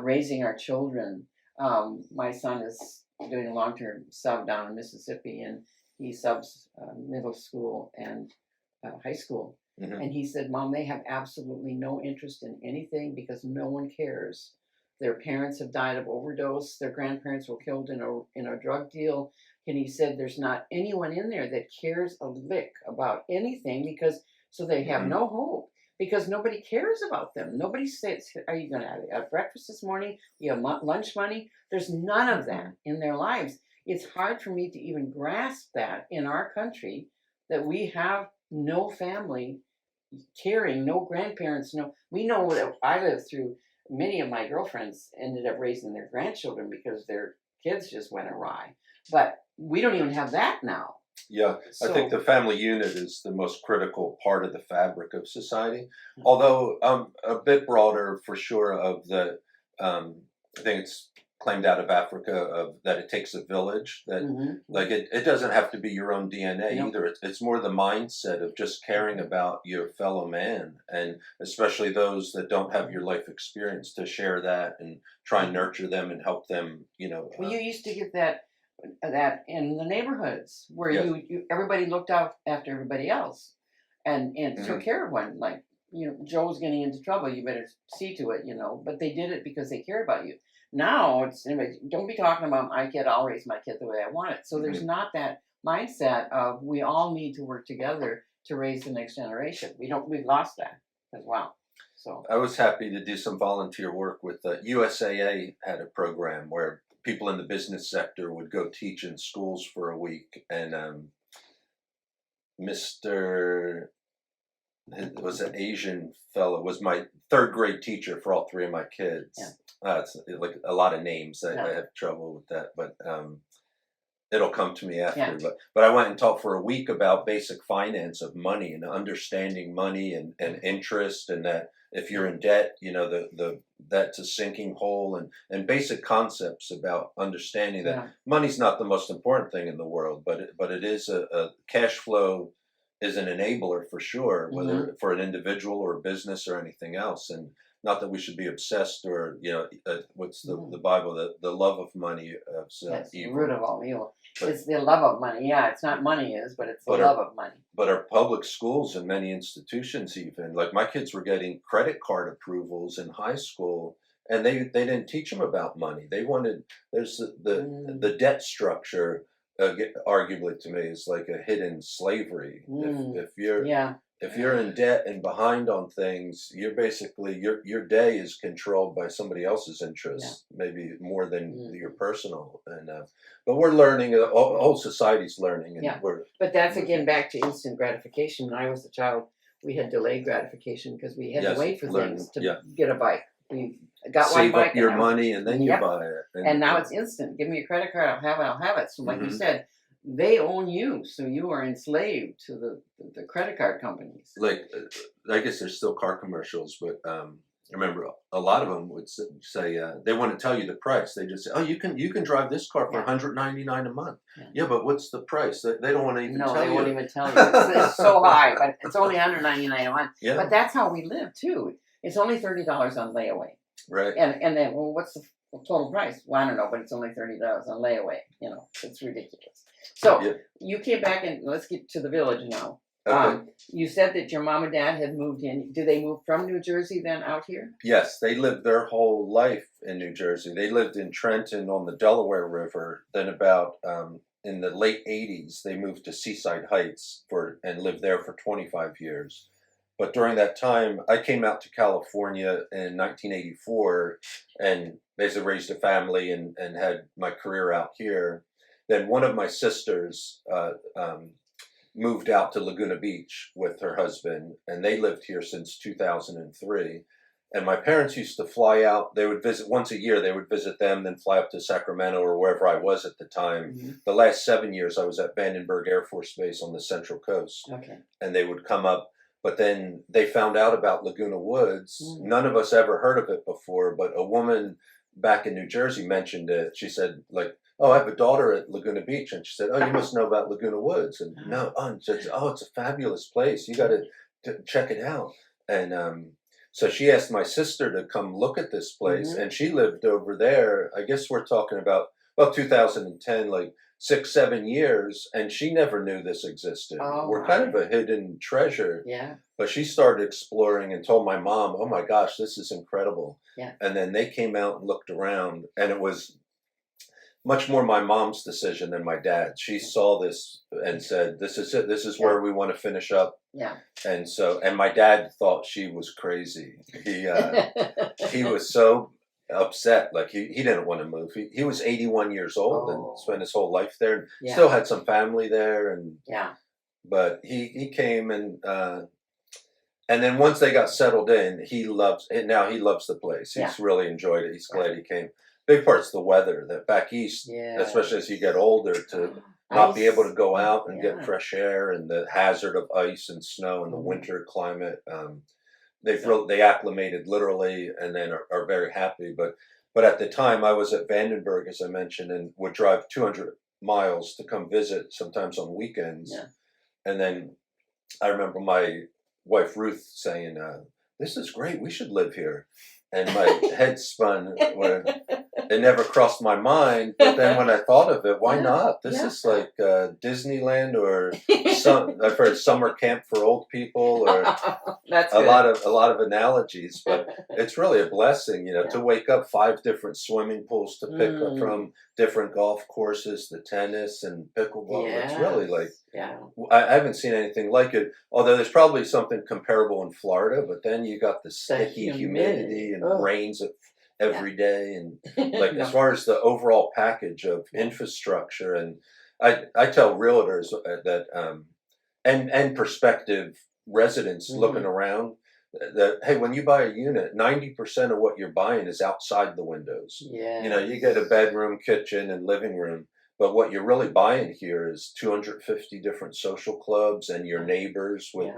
raising our children? My son is doing a long-term sub down in Mississippi, and he subs middle school and high school. And he said, Mom, they have absolutely no interest in anything because no one cares. Their parents have died of overdose. Their grandparents were killed in a drug deal. And he said there's not anyone in there that cares a lick about anything because so they have no hope because nobody cares about them. Nobody says, are you going to have breakfast this morning? You have lunch money? There's none of that in their lives. It's hard for me to even grasp that in our country that we have no family caring, no grandparents, no. We know that I lived through. Many of my girlfriends ended up raising their grandchildren because their kids just went awry. But we don't even have that now. Yeah, so, I think the family unit is the most critical part of the fabric of society. Although a bit broader for sure of the, I think it's claimed out of Africa of that it takes a village. That like it doesn't have to be your own DNA either. It's more the mindset of just caring about your fellow man, and especially those that don't have your life experience, to share that and try and nurture them and help them. Well, you used to get that in the neighborhoods where you everybody looked out after everybody else and took care of one. Like Joe's getting into trouble, you better see to it. But they did it because they care about you. Now it's don't be talking about my kid. I'll raise my kid the way I want it. So there's not that mindset of we all need to work together to raise the next generation. We've lost that as well. So I was happy to do some volunteer work with USAA. Had a program where people in the business sector would go teach in schools for a week, and it was an Asian fellow, was my third grade teacher for all three of my kids. It's like a lot of names. I have trouble with that, but it'll come to me after. But I went and taught for a week about basic finance of money and understanding money and interest, and that if you're in debt, that's a sinking hole, and basic concepts about understanding that money's not the most important thing in the world, but it is a cash flow is an enabler for sure, whether for an individual or a business or anything else. And not that we should be obsessed or, what's the Bible, the love of money is that's evil. The root of all evil. It's the love of money. Yeah, it's not money but it's the love of money. But our public schools and many institutions even, like my kids were getting credit card approvals in high school, and they didn't teach them about money. They wanted, there's the debt structure, arguably to me, is like a hidden slavery. If you're in debt and behind on things, you're basically your day is controlled by somebody else's interests, maybe more than your personal. And but we're learning. The whole society's learning. And but that's again back to instant gratification. When I was a child, we had delayed gratification because we had to wait for things to get a bike. We got save one bike, up your money and then you buy it. And now it's instant. Give me a credit card. I'll have it. So like you said, they own you, so you are enslaved to the credit card companies. Like, I guess there's still car commercials, but I remember a lot of them would say they want to tell you the price. They just say, "Oh, you can drive this car for $199 a month." Yeah, but what's the price? They don't want to even tell you. No, they won't even tell you. It's so high, but it's only $199 a month. Yeah. But that's how we live too. It's only $30 on layaway. Right. And then, well, what's the total price? Well, I don't know, but it's only $30 on layaway. It's ridiculous. So you came back, and let's get to the village now. Okay. You said that your mom and dad had moved in. Did they move from New Jersey then out here? Yes, they lived their whole life in New Jersey. They lived in Trenton on the Delaware River. Then about in the late 80s, they moved to Seaside Heights and lived there for 25 years. But during that time, I came out to California in 1984 and basically raised a family and had my career out here. Then one of my sisters moved out to Laguna Beach with her husband, and they lived here since 2003. And my parents used to fly out. They would visit once a year. They would visit them, then fly up to Sacramento or wherever I was at the time. The last 7 years, I was at Vandenberg Air Force Base on the Central Coast. Okay. And they would come up. But then they found out about Laguna Woods. None of us ever heard of it before, but a woman back in New Jersey mentioned it. She said, like, "Oh, I have a daughter at Laguna Beach," and she said, "Oh, you must know about Laguna Woods." And no, and she said, "Oh, it's a fabulous place. You got to check it out." And so she asked my sister to come look at this place, and she lived over there. I guess we're talking about 2010, like 6-7 years, and she never knew this existed. We're kind of a hidden treasure. Yeah. But she started exploring and told my mom, "Oh my gosh, this is incredible." Yeah. And then they came out and looked around, and it was much more my mom's decision than my dad's. She saw this and said, "This is it. This is where we want to finish up." Yeah. And so, and my dad thought she was crazy. He was so upset. Like he didn't want to move. He was 81 years old and spent his whole life there. And still had some family there. And but he came and then once they got settled in, he loves it. Now he loves the place. He's really enjoyed it. He's glad he came. Big part's the weather. That back east, especially as you get older, to not be able to go out and get fresh air, and the hazard of ice and snow in the winter climate. They acclimated literally, and then are very happy. But at the time, I was at Vandenberg, as I mentioned, and would drive 200 miles to come visit, sometimes on weekends. And then I remember my wife Ruth saying, "This is great. We should live here." And my head spun. It never crossed my mind, but then when I thought of it, why not? This is like Disneyland, or I've heard summer camp for old people, or That's a lot of analogies. But it's really a blessing, to wake up 5 different swimming pools to pick up from, different golf courses, the tennis and pickleball. It's really like I haven't seen anything like it. Although there's probably something comparable in Florida, but then you got the sticky humidity and rains every day, and like as far as the overall package of infrastructure, and I tell realtors that and prospective residents looking around that, hey, when you buy a unit, 90% of what you're buying is outside the windows. You get a bedroom, kitchen, and living room, but what you're really buying here is 250 different social clubs and your neighbors with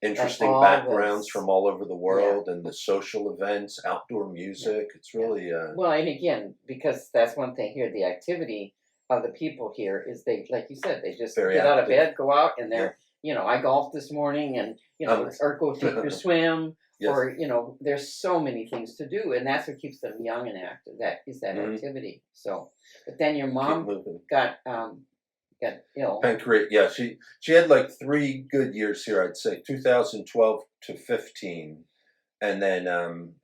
interesting backgrounds from all over the world, and the social events, outdoor music. It's really well, and again, because that's one thing here, the activity of the people here is they, like you said, they just get out of bed, go out, and they're I golfed this morning, and or go take your swim, or there's so many things to do, and that's what keeps them young and active. That is that activity. So, but then your mom got ill. Pancreas. She had like 3 good years here, I'd say, 2012 to 15, and then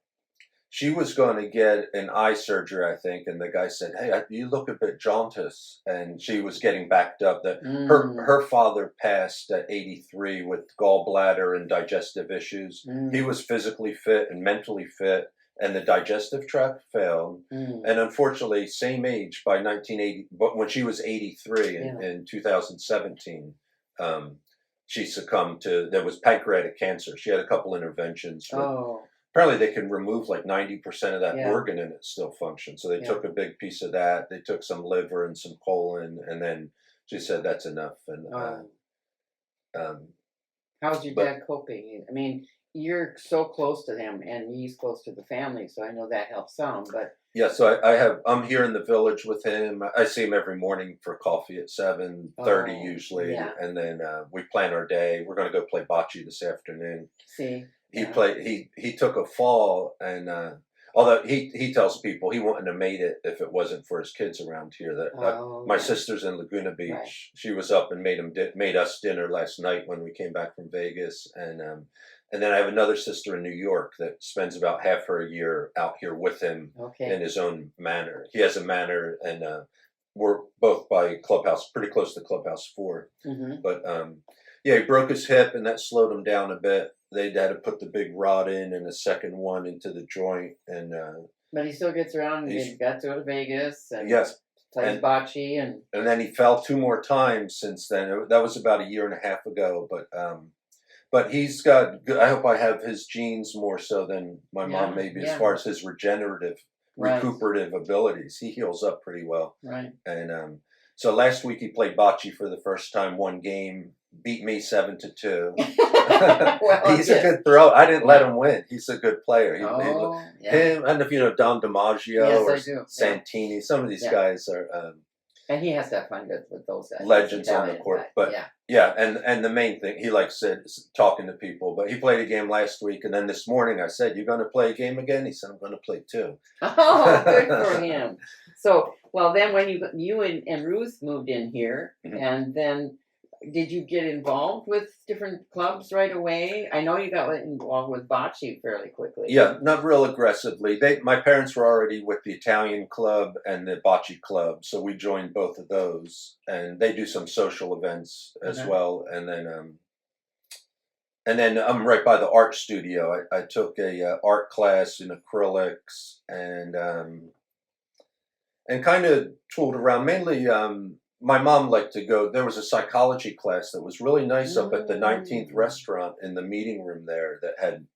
she was going to get an eye surgery, I think, and the guy said, "Hey, you look a bit jaundiced," and she was getting backed up. That her father passed at 83 with gallbladder and digestive issues. He was physically fit and mentally fit, and the digestive tract failed. And unfortunately, same age by 1980, but when she was 83 in 2017, she succumbed to, there was pancreatic cancer. She had a couple interventions. Apparently they can remove like 90% of that organ and it still functions. So they took a big piece of that. They took some liver and some colon, and then she said that's enough. And how's your dad coping? I mean, you're so close to him, and he's close to the family, so I know that helps some. But so I'm here in the village with him. I see him every morning for coffee at 7:30 usually, and then we plan our day. We're going to go play bocce this afternoon. He took a fall, and although he tells people he wouldn't have made it if it wasn't for his kids around here. My sister's in Laguna Beach. She was up and made us dinner last night when we came back from Vegas, and then I have another sister in New York that spends about half her year out here with him in his own manor. He has a manor, and we're both by Clubhouse, pretty close to Clubhouse 4. But he broke his hip, and that slowed him down a bit. They had to put the big rod in and a second one into the joint, and but he still gets around. He got to go to Vegas, and plays bocce, and then he fell 2 more times since then. That was about a year and a half ago, but he's got good. I hope I have his genes more so than my mom, maybe, as far as his recuperative abilities. He heals up pretty well. And so last week he played bocce for the first time, 1 game, beat me 7-2. Well, He's a good thrower. I didn't let him win. He's a good player. Yeah. Him, I don't know if you know Don DiMaggio or I do. Santini. Some of these guys are and he has to have fun with those guys. legends on the court. But yeah, and the main thing, he like said, is talking to people. But he played a game last week, and then this morning I said, "You going to play a game again?" He said, "I'm going to play 2." Oh, good for him. So, well, then when you and Ruth moved in here, and then did you get involved with different clubs right away? I know you got involved with bocce fairly quickly. Yeah, not real aggressively. My parents were already with the Italian club and the bocce club, so we joined both of those. And they do some social events as well. And then I'm right by the art studio. I took a art class in acrylics and kind of tooled around. Mainly, my mom liked to go. There was a psychology class that was really nice up at the 19th restaurant in the meeting room there that had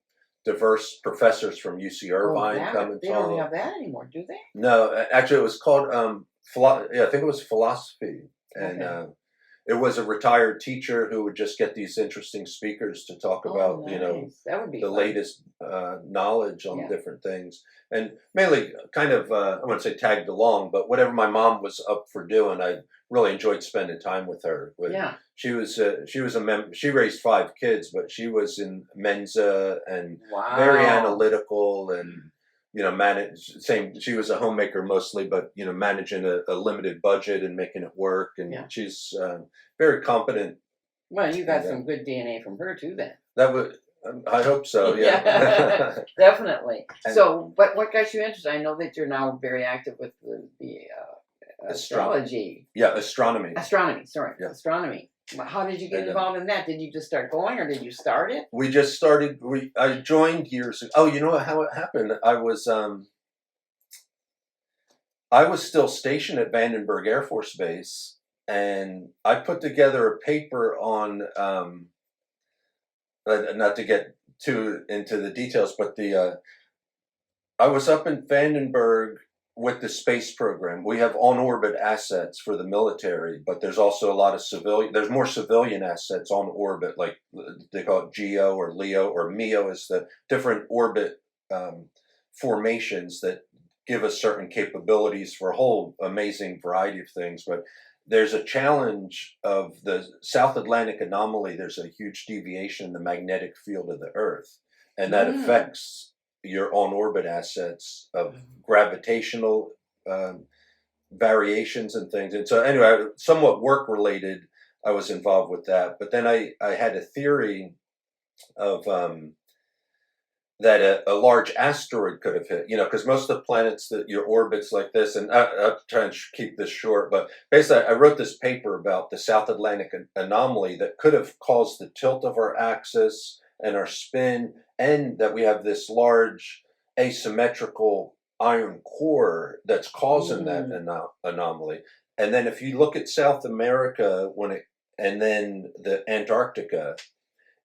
diverse professors from UC Irvine come and talk. They don't have that anymore, do they? No, actually, it was called I think it was philosophy, and it was a retired teacher who would just get these interesting speakers to talk about that would be the fun. latest knowledge on different things, and mainly kind of I wouldn't say tagged along, but whatever my mom was up for doing, I really enjoyed spending time with her. She was she raised 5 kids, but she was in Mensa and very analytical and she was a homemaker mostly, but managing a limited budget and making it work, and she's very competent. Well, you got some good DNA from her too then. That would I hope so, yeah. Definitely. So but what got you interested? I know that you're now very active with the astrology. Yeah, astronomy. Sorry. Yeah. Astronomy. How did you get involved in that? Did you just start going, or did you start it? We just started. I joined years ago. Oh, you know how it happened? I was still stationed at Vandenberg Air Force Base, and I put together a paper on. Not to get too into the details, but I was up in Vandenberg with the space program. We have on-orbit assets for the military, but there's also a lot of there's more civilian assets on orbit, like they call it GEO or LEO or MEO is the different orbit formations that give us certain capabilities for a whole amazing variety of things. But there's a challenge of the South Atlantic anomaly. There's a huge deviation in the magnetic field of the Earth, and that affects your on-orbit assets of gravitational variations and things. And so anyway, somewhat work-related, I was involved with that. But then I had a theory of that a large asteroid could have hit, because most of the planets that your orbits like this, and I'll try and keep this short, but basically I wrote this paper about the South Atlantic anomaly that could have caused the tilt of our axis and our spin, and that we have this large asymmetrical iron core that's causing that anomaly. And then if you look at South America and then the Antarctica,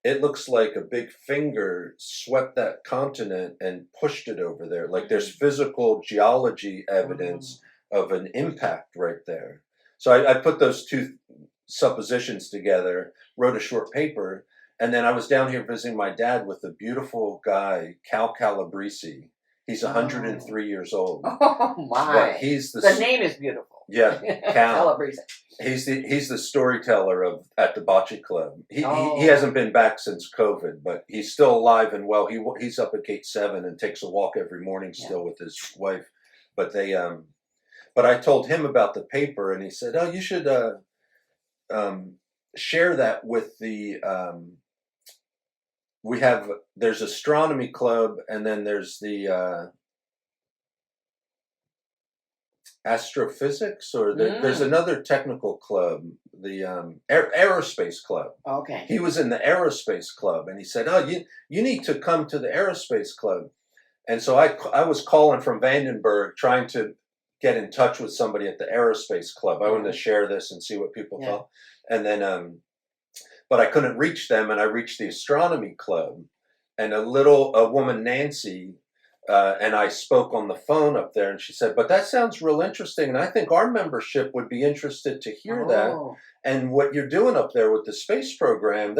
it looks like a big finger swept that continent and pushed it over there. Like there's physical geology evidence of an impact right there. So I put those two suppositions together, wrote a short paper, and then I was down here visiting my dad with a beautiful guy, Cal Calabrese. He's 103 years old. Oh my! But the name is beautiful. Yeah, Cal. Calabrese. He's the storyteller at the Bocce Club. He hasn't been back since COVID, but he's still alive and well. He's up at Gate 7 and takes a walk every morning still with his wife. But but I told him about the paper, and he said, "Oh, you should share that with the." There's astronomy club, and then there's the astrophysics, or there's another technical club, the aerospace club. Okay. He was in the aerospace club, and he said, "Oh, you need to come to the aerospace club." And so I was calling from Vandenberg, trying to get in touch with somebody at the aerospace club. I wanted to share this and see what people thought, and then but I couldn't reach them, and I reached the astronomy club, and a woman, Nancy, and I spoke on the phone up there, and she said, "But that sounds real interesting, and I think our membership would be interested to hear that. Oh, And what you're doing up there with the space program,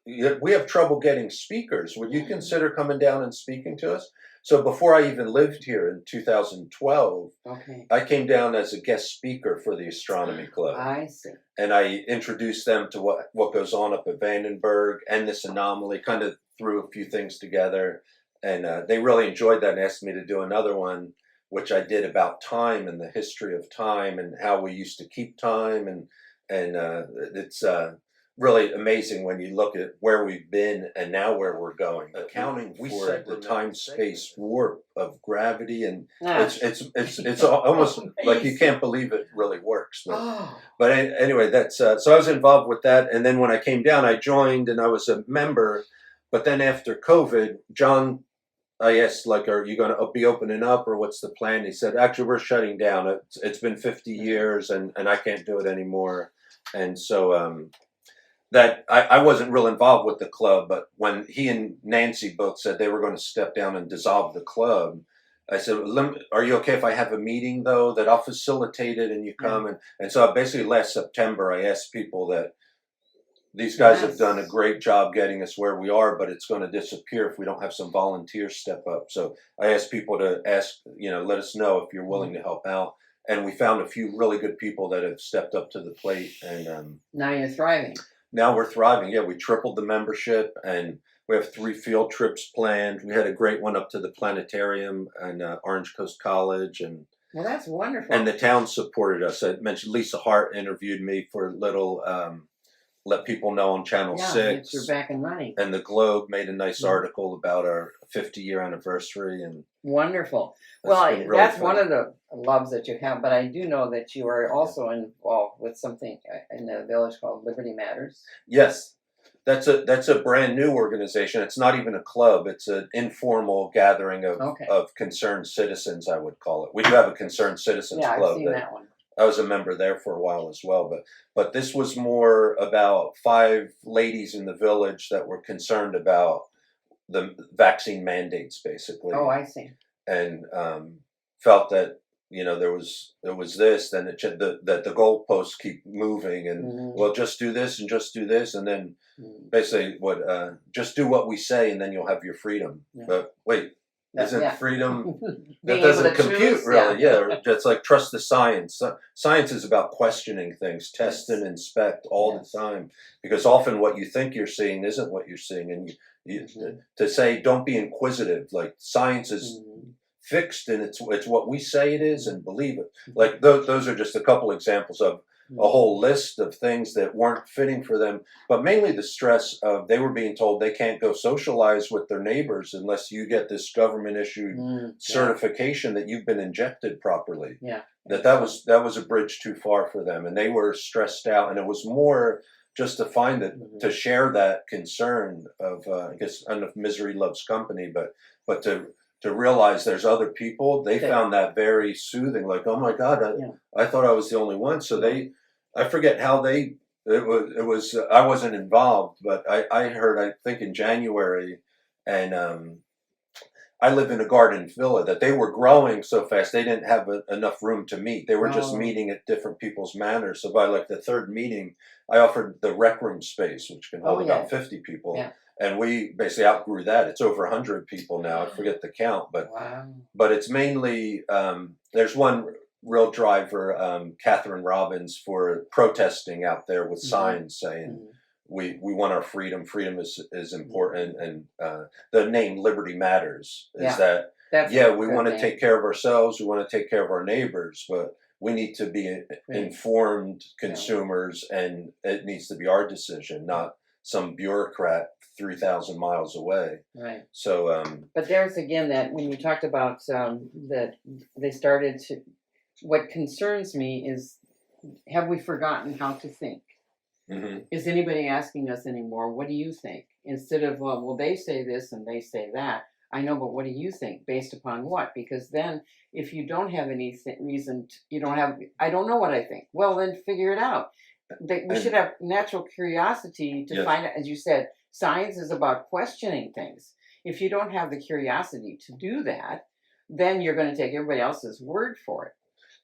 we have trouble getting speakers. Would you consider coming down and speaking to us?" So before I even lived here in 2012, okay. I came down as a guest speaker for the astronomy club, I see. and I introduced them to what goes on up at Vandenberg and this anomaly. Kind of threw a few things together, and they really enjoyed that and asked me to do another one, which I did about time and the history of time and how we used to keep time, and it's really amazing when you look at where we've been and now where we're going. Accounting for the time-space warp of gravity, and it's almost like you can't believe it really works. But anyway, that's so I was involved with that, and then when I came down, I joined and I was a member. But then after COVID, John, I asked, like, "Are you going to be opening up, or what's the plan?" He said, "Actually, we're shutting down. It's been 50 years, and I can't do it anymore." And so that I wasn't real involved with the club, but when he and Nancy both said they were going to step down and dissolve the club, I said, "Are you okay if I have a meeting, though, that I'll facilitate it and you come?" And so basically last September, I asked people that these guys have done a great job getting us where we are, but it's going to disappear if we don't have some volunteers step up. So I asked people to let us know if you're willing to help out. And we found a few really good people that have stepped up to the plate. And now you're thriving. Now we're thriving. Yeah, we tripled the membership, and we have 3 field trips planned. We had a great one up to the planetarium and Orange Coast College, and well, that's wonderful. And the town supported us. I mentioned Lisa Hart interviewed me for a little. Let people know on Channel 6. You're back and running. And the Globe made a nice article about our 50-year anniversary. And wonderful. Really that's fun. one of the loves that you have. But I do know that you are also involved with something in the village called Liberty Matters. Yes, that's a brand new organization. It's not even a club. It's an informal gathering of concerned citizens, I would call it. We do have a concerned citizens club. I've seen that one. I was a member there for a while as well, but this was more about 5 ladies in the village that were concerned about the vaccine mandates, basically. Oh, I see. And felt that there was this, then that the goalposts keep moving, and well, just do this and just do this, and then basically just do what we say, and then you'll have your freedom. Yeah. But wait. Isn't freedom that doesn't compute really? Yeah, it's like trust the science. Science is about questioning things, test and inspect all the time, because often what you think you're seeing isn't what you're seeing, and to say don't be inquisitive. Like science is fixed, and it's what we say it is, and believe it. Like those are just a couple examples of a whole list of things that weren't fitting for them, but mainly the stress of they were being told they can't go socialize with their neighbors unless you get this government issued certification that you've been injected properly. Yeah, that was a bridge too far for them, and they were stressed out, and it was more just to find that to share that concern of I guess I don't know if misery loves company, but to realize there's other people, they found that very soothing. Like, oh my God, I thought I was the only one. So I forget how it was. I wasn't involved, but I heard, I think in January, and I live in a garden villa, that they were growing so fast they didn't have enough room to meet. They were just meeting at different people's manors. So by like the 3rd meeting, I offered the rec room space, which can hold about 50 people. Yeah. And we basically outgrew that. It's over 100 people now. I forget the count, but it's mainly there's one real driver, Catherine Robbins, for protesting out there with signs saying we want our freedom. Freedom is important, and the name Liberty Matters is we want to take care of ourselves. We want to take care of our neighbors, but we need to be informed consumers, and it needs to be our decision, not some bureaucrat 3,000 miles away. Right. So, but there's again that when you talked about that they started to. What concerns me is, have we forgotten how to think? Is anybody asking us anymore? What do you think? Instead of well, they say this and they say that. I know, but what do you think? Based upon what? Because then, if you don't have any reason, I don't know what I think. Well, then figure it out. We should have natural curiosity to find out. As you said, science is about questioning things. If you don't have the curiosity to do that, then you're going to take everybody else's word for it.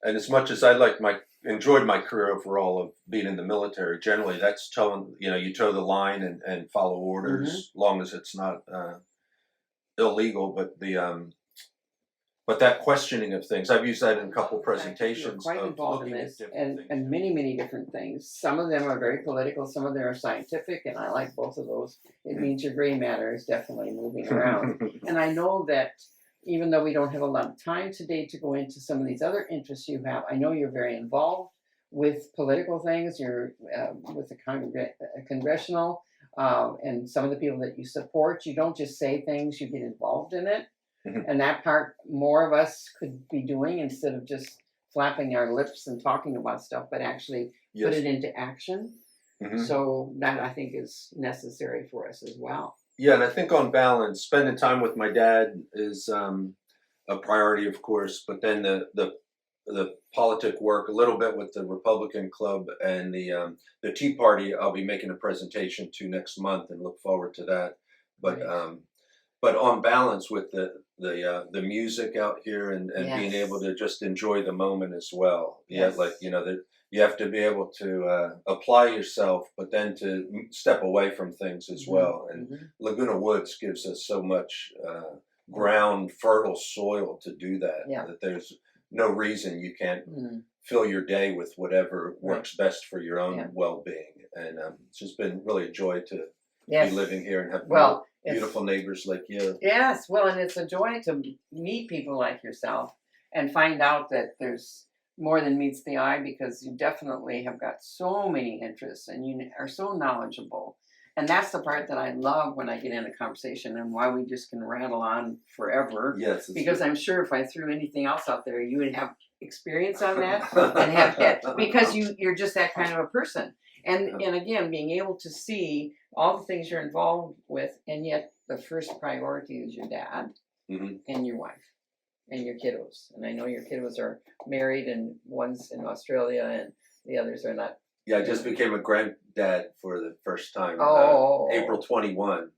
And as much as I enjoyed my career overall of being in the military, generally that's towing, you toe the line and follow orders, long as it's not illegal. But that questioning of things, I've used that in a couple presentations. You're quite involved in this, and many, many different things. Some of them are very political, some of them are scientific, and I like both of those. It means your gray matter is definitely moving around. And I know that even though we don't have a lot of time today to go into some of these other interests you have, I know you're very involved with political things. You're with the congressional and some of the people that you support. You don't just say things, you get involved in it. And that part, more of us could be doing instead of just flapping our lips and talking about stuff, but actually put it into action. So that, I think, is necessary for us as well. Yeah, and I think on balance, spending time with my dad is a priority, of course, but then the politic work, a little bit with the Republican Club and the Tea Party, I'll be making a presentation to next month and look forward to that. But on balance with the music out here and being able to just enjoy the moment as well. Yeah, that you have to be able to apply yourself, but then to step away from things as well. And Laguna Woods gives us so much ground, fertile soil to do that. That there's no reason you can't fill your day with whatever works best for your own well-being. And it's just been really a joy to be living here and have beautiful neighbors like you. Yes, well, and it's a joy to meet people like yourself and find out that there's more than meets the eye, because you definitely have got so many interests and you are so knowledgeable. And that's the part that I love when I get in a conversation, and why we just can rattle on forever. Yes, because I'm sure if I threw anything else out there, you would have experience on that and have had, because you're just that kind of a person. And again, being able to see all the things you're involved with, and yet the first priority is your dad and your wife and your kiddos. And I know your kiddos are married, and one's in Australia and the others are not. Yeah, I just became a granddad for the first time. April 21.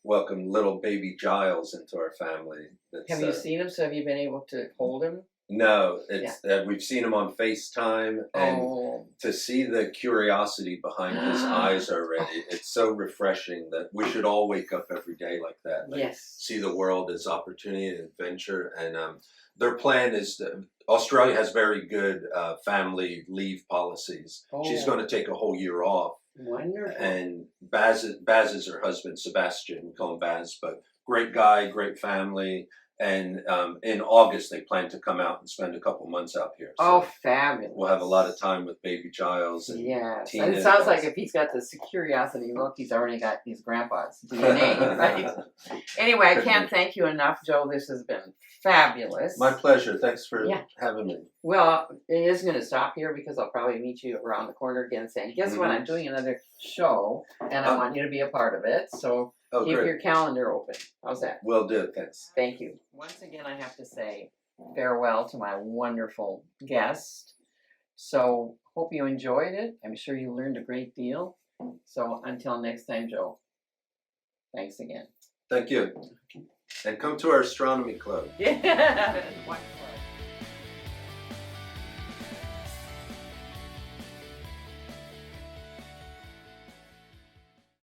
Welcome little baby Giles into our family. Have you seen him? So have you been able to hold him? No, it's we've seen him on FaceTime, and to see the curiosity behind his eyes already, it's so refreshing that we should all wake up every day like that. See the world as opportunity and adventure. And their plan is Australia has very good family leave policies. She's going to take a whole year off. Wonderful. And Baz is her husband, Sebastian. We call him Baz, but great guy, great family. And in August, they plan to come out and spend a couple months out here. So fabulous. We'll have a lot of time with baby Giles. And and it sounds like if he's got this curiosity look, he's already got his grandpa's DNA, right? Anyway, I can't thank you enough, Joe. This has been fabulous. My pleasure. Thanks for having me. Well, it is going to stop here, because I'll probably meet you around the corner again saying, guess what, I'm doing another show, and I want you to be a part of it. So keep your calendar open. How's that? Will do. Thanks. Thank you. Once again, I have to say farewell to my wonderful guest. So hope you enjoyed it. I'm sure you learned a great deal. So until next time, Joe, thanks again. Thank you. And come to our astronomy club. Yeah.